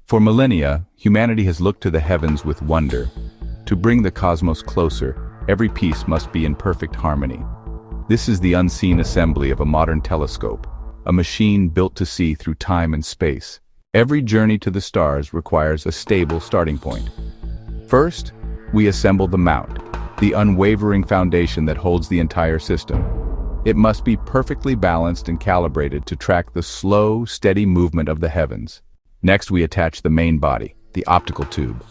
For millennia, humanity has looked to the heavens with wonder. To bring the cosmos closer, every piece must be in perfect harmony. This is the unseen assembly of a modern telescope, a machine built to see through time and space. Every journey to the stars requires a stable starting point. First, we assemble the mount, the unwavering foundation that holds the entire system. It must be perfectly balanced and calibrated to track the slow, steady movement of the heavens. Next, we attach the main body, the optical tube.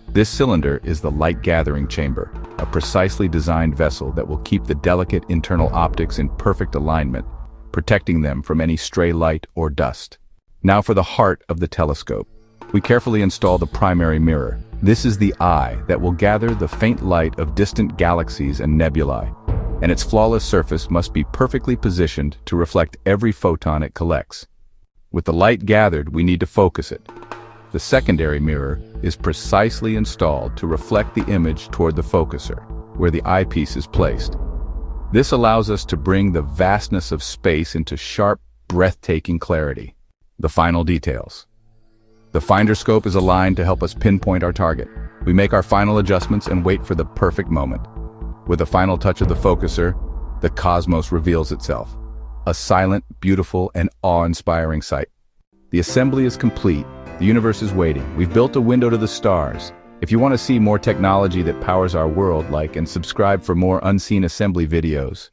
This cylinder is the light-gathering chamber, a precisely designed vessel that will keep the delicate internal optics in perfect alignment, protecting them from any stray light or dust. Now for the heart of the telescope. We carefully install the primary mirror. This is the eye that will gather the faint light of distant galaxies and nebulae, and its flawless surface must be perfectly positioned to reflect every photon it collects. With the light gathered, we need to focus it. The secondary mirror is precisely installed to reflect the image toward the focuser, where the eyepiece is placed. This allows us to bring the vastness of space into sharp, breathtaking clarity. The final details. The finder scope is aligned to help us pinpoint our target. We make our final adjustments and wait for the perfect moment. With the final touch of the focuser, the cosmos reveals itself. A silent, beautiful, and awe-inspiring sight. The assembly is complete. The universe is waiting. We've built a window to the stars. If you want to see more technology that powers our world, like and subscribe for more unseen assembly videos.